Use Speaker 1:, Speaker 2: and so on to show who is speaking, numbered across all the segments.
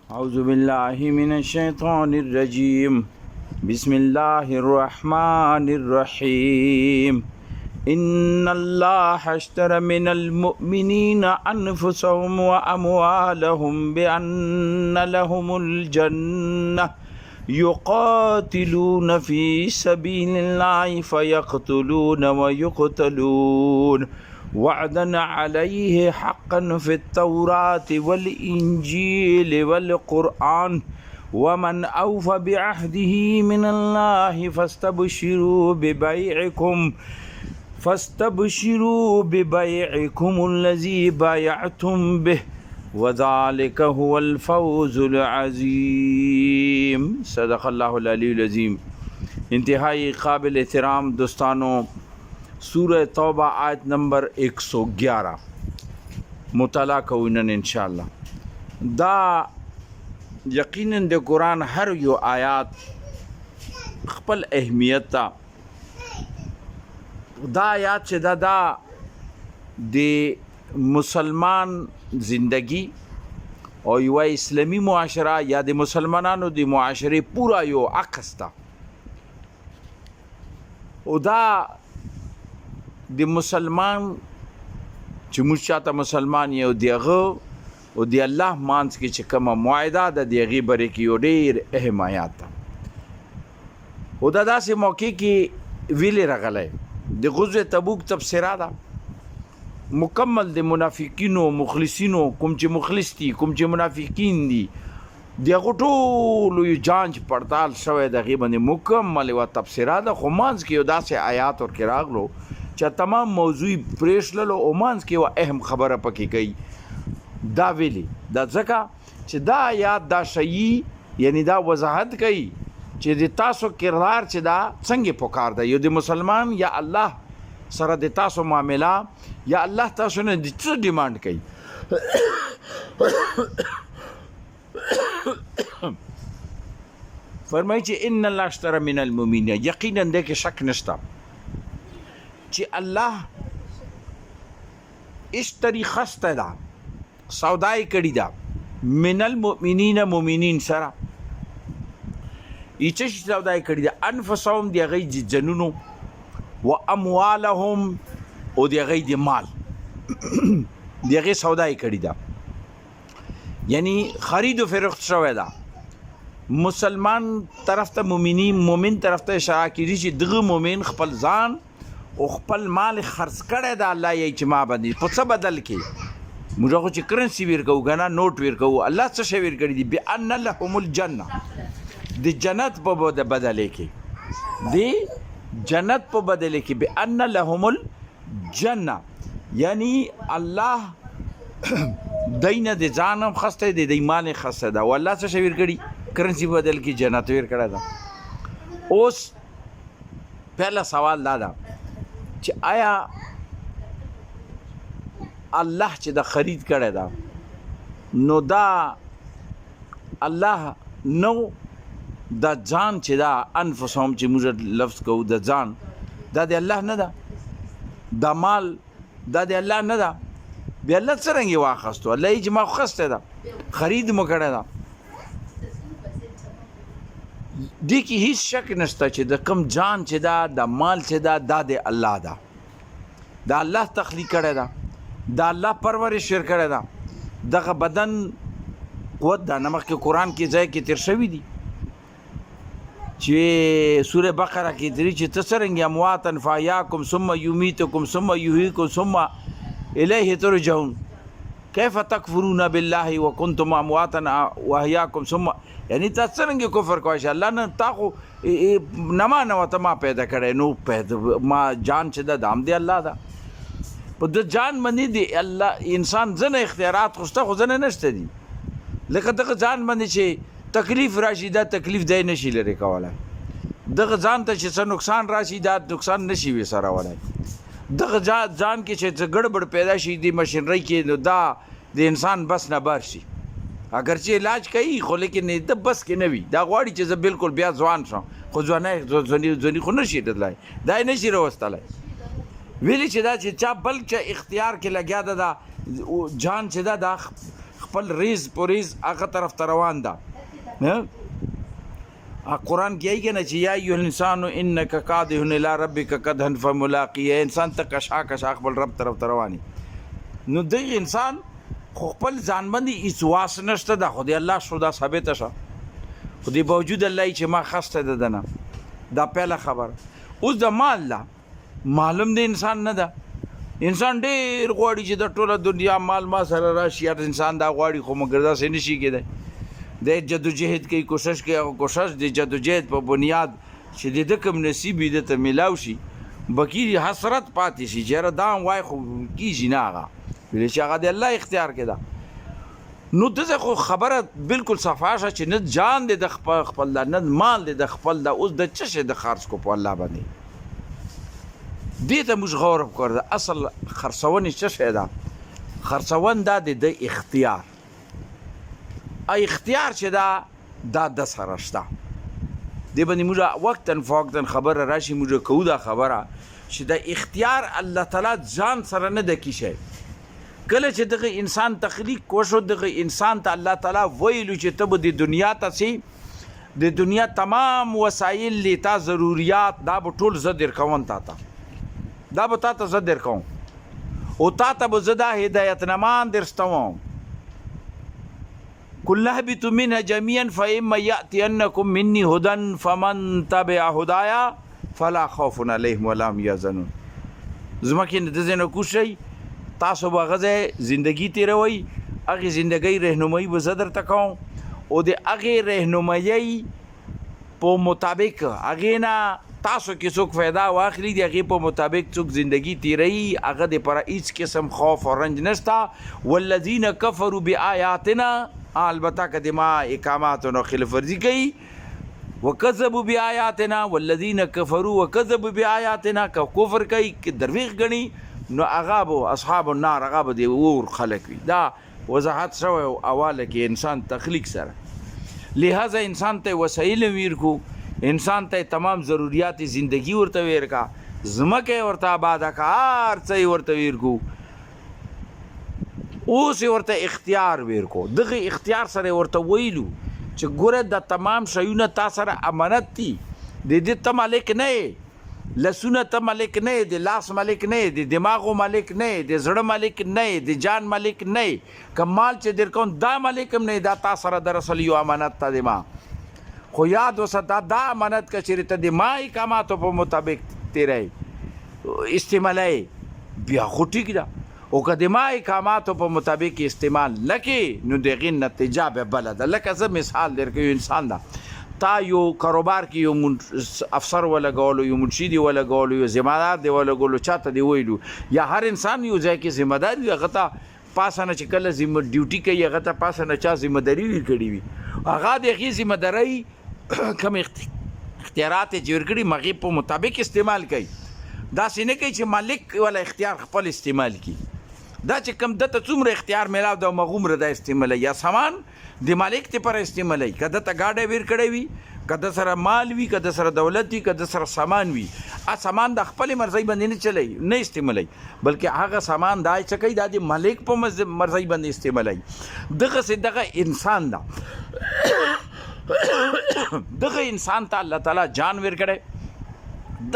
Speaker 1: أعوذ بالله من الشيطان الرجيم بسم الله الرحمن الرحيم إن الله اشترى من المؤمنين أنفسهم وأموالهم بأن لهم الجنة يقاتلون في سبيل الله فيقتلون ويقتلون وعدا عليه حقا في التوراة والإنجيل والقرآن ومن أوفى بعهده من الله فاستبشروا ببيعكم الذي بايعتم به وذلك هو الفوز العظيم صدق الله العلی العظیم. انتہائی قابل احترام دوستانوں، سورہ توبہ آیت نمبر 111 مطالعہ کوئنن انشاءاللہ. دا یقیناً د قرآن ہر یو آیات خپل اہمیت تا. دا آیات چې دا د مسلمان زندگی او یو اسلامی معاشره یا د مسلمانانو د معاشره پورا یو عکس تا. او دا د مسلمان چې موږ چاته مسلمان یو دیغه او دی الله مانس کې چې کومه معاهده د دیغه بره کې یو ډیر اهم آیات ده. او دا داسې موقع کې ویلې راغلی د غزوه تبوک تفسیره ده مکمل د منافقینو مخلصینو، کوم چې مخلص دي کوم چې منافقین دي، دغه ټولو یو جانچ پړتال شوی دغه باندې مکمل و تفسیره ده. خو مانس کې یو داسې آیات ورکې راغلو چې تمام موضوع پریشللو او مانس کې یو اهم خبره پکې کوي. دا ویلي دا ځکه چې دا آیات دا شیي یعنی دا وضاحت کوي چې د تاسو کردار چې دا څنګه پکار ده. یو د مسلمان یا الله سره د تاسو معامله یا الله تاسو نه د څه ډیماند کوي. فرمایي چې ان الله اشترى من المؤمنین، یقینا د کې شک نشته چې الله اشتری خسته ده، سودای کړي ده من المؤمنین مؤمنین سره. ایچه سودای کړي ده انفسهم دی غي جنونو و اموالهم او دی غي دی مال دی غي سودای کړي ده، یعنی خرید و فروخت شوی ده. مسلمان طرف ته مومن طرف ته اشاره کړي چې دغه مومن خپل ځان او خپل مال خرڅ کړی ده الله یې چې ما باندې په څه بدل کې موږ خو چې کرنسي ورکوو که نه نوټ ورکوو، الله څه شی ورکړي دي بأن لهم الجنه، د جنت په بدلې کې د جنت په بدلې کې بأن لهم الجنه، یعنی الله دینه د ځانم خسته دی د مال خسته ده او الله څه شی ورکړي کرنسي بدل کې جنت ورکړی ده. اوس پهلا سوال دا ده چې آیا الله چې دا خرید کړی ده نو دا الله نو دا ځان چې دا انفسهم چې موږ لفظ کوو د ځان دا د الله نه ده، دا مال دا د الله نه ده، بیا الله څرنګه واخیستو؟ الله یې چې ما خسته ده خرید مو کړی ده. دې کې هیڅ شک نشته چې د کم جان چې دا د مال چې دا د الله ده، دا الله تخلیق کړی ده، دا الله پرورش کړی ده. دغه بدن قوت دا نمخ کې قرآن کې ځای کې تیر شوي دي چې سوره بقره کې درې چې تسرنګ امواتن فاحیاکم ثم یمیتکم ثم یحییکم ثم الیه ترجعون کیف تکفرون بالله وکنتم امواتا واحیاکم ثم، یعنی تا څرنګه کفر کوئ چې الله نه تا خو نما ته ما پیدا کړی نو ما جان چې دا دام دی الله ده. په د جان باندې دی الله انسان ځنه اختیارات خوسته خو ځنه نشته دي، لکه دغه ځان باندې چې تکلیف راشي دا تکلیف دی نشي لري کولای، دغه ځان ته چې څه نقصان راشي دا نقصان نشي وسارولای، دغه ځان کې چې ګړبړ پیدا شي د مشینری کې نو دا د انسان بس نه بار شي. اگر چې علاج کوي خو لیکن د بس کې نه وي، دا غواړي چې زه بالکل بیا ځوان شم خو ځواني خو نشي تللی، دا یې نشي راوستلی. ویلي چې دا چې چا بل چا اختیار کې لګیا ده دا جان چې دا خپل ریز پریز هغه طرف ته روان ده. قرآن کې آئی که نه چې یا ایها الانسان انک کادح الی ربک کدحا فملاقیه، انسان ته کشا کشا خپل رب طرف ته رواني. نو دغه انسان خو خپل ځان باندې هېڅ واس نشته ده، خو د الله شو دا ثابته شه، خو دې باوجود الله چې ما خسته ده دنه. دا پهله خبر. اوس د مال ده، معلوم د انسان نه ده. انسان ډېر غواړي چې د ټوله دنیا مال ما سره راشي، هر انسان دا غواړي، خو مګر داسې نه شي کېدی. د جدوجهد کوي، کوشش کوي، هغه کوشش د جدوجهد په بنیاد چې د ده کوم نصیب وي ده ته میلاو شي، بکي حسرت پاتې شي چې یاره دا هم وای خو کېږي نه هغه، ویلې چې هغه د الله اختیار کې ده. نو دغه خو خبره بالکل صفا شه چې نه جان دی د خپل ده، نه مال دی د خپل ده. اوس د څه شی د خرڅ کو په الله باندې؟ دې ته موږ غور وکړو. د اصل خرڅونې څه شی ده؟ خرڅون دا د اختیار. اختیار چې دا د سره شته. دې باندې موږ وقتاً فوقتاً خبره راشي، موږ کوو دا خبره چې د اختیار الله تعالی ځان سره نه د کی شی. کله چې دغه انسان تخلیق کوشو، دغه انسان ته الله تعالی ویلو چې ته به د دنیا ته سي، د دنیا تمام وسایل لی تا ضروریات دا به ټول زه در کوم، تا ته دا به تا ته زه در کوم، او تا ته به زه دا هدایتنامان درستوم. قل اهبطوا منها جميعا فإما يأتينكم مني هدى فمن تبع هدايا فلا خوف عليهم ولا هم يحزنون. زمکه نه د زنه کوشي، تاسو به غزه زندگی تیروي، هغه زندگی رهنمایي به زدر تکاو، او د هغه رهنمایي په مطابق هغه نه تاسو کې څوک فایده واخلي، د هغه په مطابق څوک زندگی تیروي، هغه د پر هیڅ قسم خوف او رنج نشته. والذین کفروا بآیاتنا، البته که دما اقاماتونو خلاف ورزي کوي، وکذبوا بآیاتنا والذین کفروا وکذبوا بآیاتنا، که کفر کوي، که درویغ غني، نو هغه به اصحاب النار، هغه به د اور خلک وي. دا وضاحت شوی اواله کې انسان تخلیق سره. لہذا انسان ته وسایل ورکو، انسان ته تمام ضروریات زندگی ورته ورکا، زمکه ورته آباد کا، هر څه ورته ورکو، اوس ورته اختیار ورکو. دغه اختیار سره ورته ویلو چې ګوره د تمام شیونه تا سره امانت دي، د دې ته مالک نه یې، لسونه ته مالک نه یې، د لاس مالک نه یې، د دماغو مالک نه یې، د زړه مالک نه یې، د جان مالک نه یې. که مال چې در کوم دا مالک هم نه یې، دا تا سره در اصل یو امانت ته د ما. خو یاد وساته دا امانت که چېرې ته د ما احکاماتو په مطابق تیری استعمالوي، بیا خو ټیک ده. او که د ما احکاماتو په مطابق استعمال نه کړې، نو د هغې نتیجه بیا بله ده. لکه زه مثال درکوم، یو انسان ده، تا یو کاروبار کې یو افسر ولګولو، یو منشي دی ولګولو، یو ذمهدار دی ولګولو، چاته دی ویلو، یا هر انسان یو ځای کې ذمهدار وي، هغه ته پاسه نه چې کله ډیوټي کوي، هغه ته پاسه نه چا ذمهداري ورکړې وي، هغه د هغې ذمهدارۍ کوم اختیارات یې چې ورکړي هغې په مطابق استعمال کوي. داسې نه کوي چې مالک والا اختیار خپل استعمال کړي. دا چې کوم دته څومره اختیار میلاو ده مغومره دا استعمالوي، یا سامان د مالک ته پر استعمالوي. که دته ګاډی ویر کړی وي، که د سره مال وي، که د سره دولت وي، که د سره سامان وي، سامان د خپل مرضی باندې نه چلی، نه استعمالوي، بلکې هغه سامان دا څه کوي، دا د مالک په مرضی باندې استعمالوي. دغسې دغه انسان ده، دغه انسان ته الله تعالی جان ور کړی،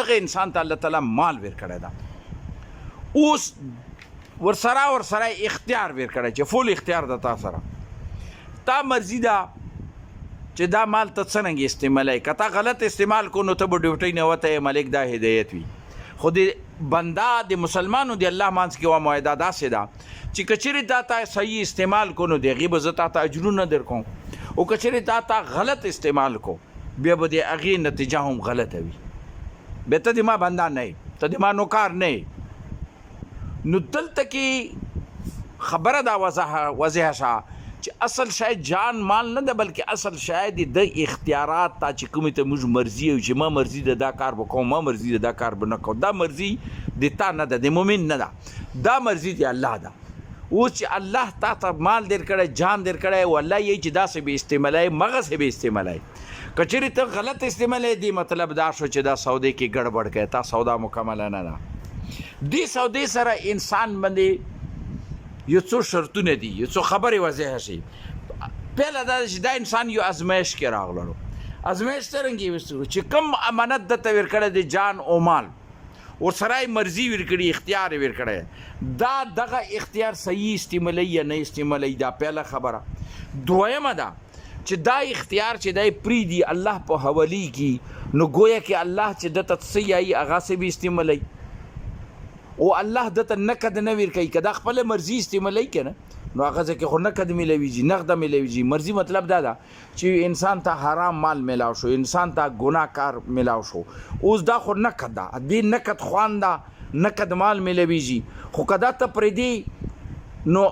Speaker 1: دغه انسان ته الله تعالی مال ور کړی ده. اوس ورسره اختیار ور کړی چې فول اختیار ده تا سره، تا مرضی ده چې دا مال ته څرنګه استعمالوي. که تا غلط استعمال کو، نو ته به ډیوټۍ نه وته مالک دا هدایت وي. خو د بنده د مسلمانو د الله منځ کې یوه معاهده داسې ده چې که چېرې تا ته صحیح استعمال کو، نو د هغې به زه تا ته اجرونه در کوم، او که چېرې تا ته غلط استعمال کو، بیا به د هغې نتیجه هم غلطه وي. بیا ته د ما بنده نه یې، ته د ما نوکار نه یې. نو دلته کې خبره دا واضحه شه چې اصل شاید جان مال نه ده، بلکې اصل شاید د اختیارات تا چې کومې ته موږ مرضي وي چې ما مرضي ده دا کار به کوم، ما مرضي ده دا کار به نه کوم. دا مرضي د تا نه ده، د مؤمن نه ده، دا مرضي د الله ده. اوس چې الله تا ته مال در کړی، جان در کړی، او الله یې چې داسې به استعمالوي، مغسې به استعمالوي. که چېرې ته غلط استعمالوي، دې مطلب دا شو چې دا سودې کې ګډوډ کوي، تا سودا مکمله نه ده. دې سودې سره انسان باندې یو څو شرطونه دي، یو څو خبرې واضح شي. پهله دا چې دا انسان یو ازمایش کې راغلو. ازمایش څرنګه وستو چې کم امانت دته ورکړی دی جان او مال ورسره یې مرضي ورکړي، اختیار یې ورکړی، دا دغه اختیار صحیح استعمالوي یا نه استعمالوي، دا پهله خبره. دویمه ده چې دا اختیار چې دی پرېږدي الله په حوالې کي، نو ګویا کې الله چې دته څه یایي هغه څه به استعمالوي او الله دته نقد نه ورکوي. که دا خپله مرضي استعمالوي که نه نو هغه ځکه خو نقد میلویږي، نقده میلویږي. مرضي مطلب دا ده چې انسان ته حرام مال میلاو شو، انسان ته ګناه کار میلاو شو، اوس دا خو نقد ده، دې نقد خوان ده، نقد مال میلویږي. خو که دا ته پرېږدي نو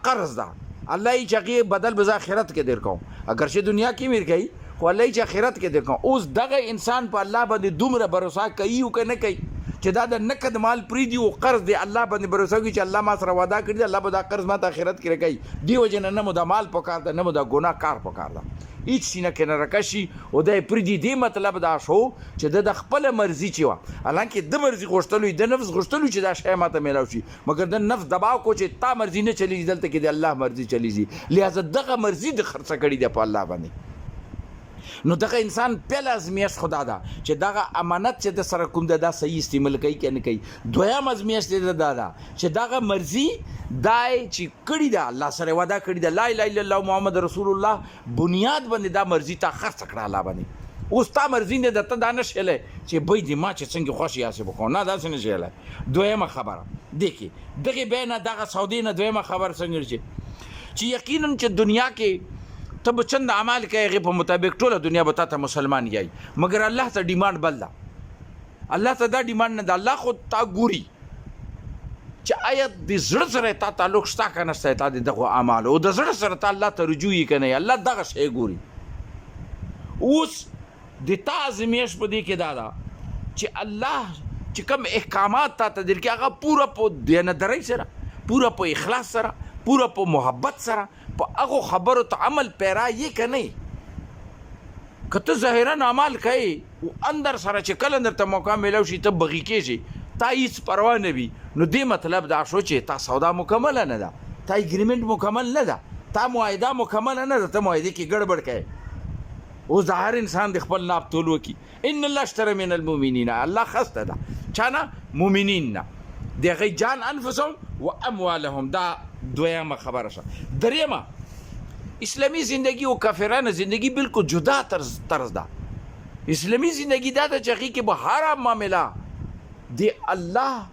Speaker 1: قرض ده، الله یې چې هغې بدل به زه آخرت کې در کوم، اگر چې دنیا کې مې ورکوي خو الله یې چې آخرت کې در کوم. اوس دغه انسان په الله باندې دومره بروسه کوي او که نه کوي چې دا د نقد مال پرېږدي او قرض دی الله باندې بروسه کوي چې الله ما سره وعده کړي دی الله به دا قرض ما ته آخرت کې راکوي. دې وجې نه مو دا مال پکار ده، نه مو دا ګناه کار پکار ده، هېڅ شي نه کې نه راکشي او دا یې پرېږدي. دې مطلب دا شو چې د خپله مرضي چې وه، حالانکې د مرضي غوښتلو د نفس غوښتلو چې دا شی ما ته میلاو شي، مګر د نفس دباو کو چې تا مرضي نه چلیږي، دلته کې د الله مرضي چلیږي، لہذا دغه مرضي د خرڅه کړي دی په الله باندې. نو دغه انسان پهله ازمیښت خدا ده چې دغه امانت چې د سره کوم ده دا صحیح استعمال کوي که نه کوي. دویم ازمیښت یې دا ده چې دغه مرضي دا چې کړي ده الله سره وعده کړي ده لا اله الا الله محمد رسول الله بنیاد باندې دا مرضي تا خرڅ کړه الله باندې. اوس تا مرضي نه درته دا نه شیلی چې بی دې ما چې څنګه خوښ یاسې وکړو، نه داسې نه شیلی. دویمه خبره دې کې دغې بیا نه دغه سودې نه دویمه خبر څنګه چې یقینا چې دنیا کې ته به چند عمل کوي هغې په مطابق ټوله دنیا به تا ته مسلمان یایي، مګر الله ته ډیمانډ بل ده. الله ته دا ډیمانډ نه ده، الله خو تا ګوري چې آیا د زړه سره تا تعلق شته که نشته تا د دغو اعمالو، او د زړه سره تا الله ته رجوع یې که نه یې، الله دغه شی ګوري. اوس د تا ازمیښت په دې کې دا ده چې الله چې کوم احکامات تا ته درکړي هغه پوره په دیانتدارۍ سره، پوره په اخلاص سره، پوره په محبت سره په هغو خبرو ته عمل پیرا یې که نه. که ته ظاهرا عمل کوي او اندر سره چې کله درته موقع میلاو شي ته بغي کېږي، تا هېڅ پروا نه وي، نو دې مطلب دا شو چې تا سودا مکمله نه ده، تا اګریمنټ مکمل نه ده، تا معاهده مکمله نه ده، ته معاهدې کې ګډوډ کوې. اوس د هر انسان د خپل ناب تول وکړي. ان الله اشترى من المؤمنین، الله خسته ده چا نه؟ مؤمنین نه، د هغوی جان انفسهم و اموالهم. دا دویمه خبره شو. دریمه اسلامی زندگی و کافرانه زندگی بالکل جدا طرز ده. اسلامی زندگی دا ده چې هغې کې به هر معامله د الله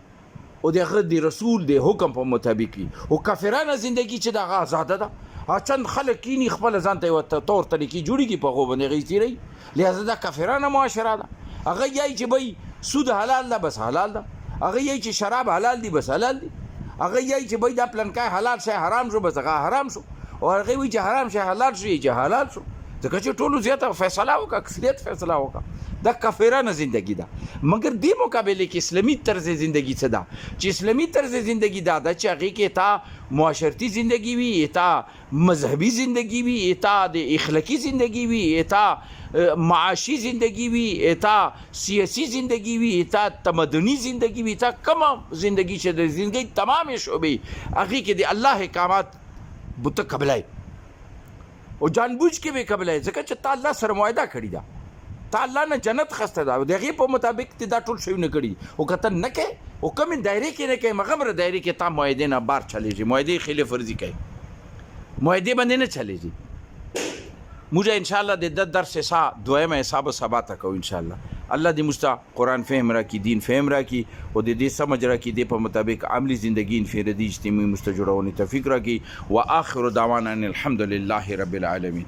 Speaker 1: او د هغه د رسول د حکم په مطابق وي، او کافرانه زندگی چې د هغه آزاده ده. چند خلک کینی خپله ځان ته یوه طور طریقې جوړېږي په هغو باندې هغې تېروي، لہذا دا کافرانه معاشره ده. هغه یایي چې بی سود حلال ده بس حلال ده، هغه یایي چې شراب حلال دي بس حلال دي، هغه یایي چې بی دا پلنکای حلال شی حرام شو بس هغه حرام شو، او هغه وایي چې حرام شی حلال شو چې حلال شو، ځکه چې ټولو زیاته فیصله وکړه، اکثریت فیصله وکړه. دا کافرانه زندگی ده. مګر دې مقابله کې اسلامي طرز زندگی څه ده چې اسلامي طرز زندگی دا ده چې هغې کې تا معاشرتي زندگی وي، تا مذهبي زندگی وي، تا د اخلاقي زندگی وي، تا معاشي زندگی وي، تا سیاسي زندگی وي، تا تمدني زندگی وي، تا کومه زندگی چې د زندگی تمامې شعبې هغې کې د الله احکامات بته قبلای او جانبوج کې به قبلای، ځکه چې تا الله سره معاهده کړې ده، تا الله نه جنت خسته ده او د هغې په مطابق ته دا ټول شیونه کړي. او که ته نه کوې او کمې دایرې کې نه کوې، مغمره دایرې کې تا معاهدې نه بار چلیږي، معاهدې خلاف ورزي کوي، معاهدې باندې نه چلیږي. موږ انشاءالله د درس دویمه حساب سبا ته کوو انشاءالله. الله دې موږ ته قرآن فهم راکړي، دین فهم راکړي او د دې سمجھ راکړي، دې په مطابق عملي زندگی انفرادي اجتماعي موږ ته جوړونې توفیق راکړي. و آخر دعوانا ان الحمد لله رب العالمین.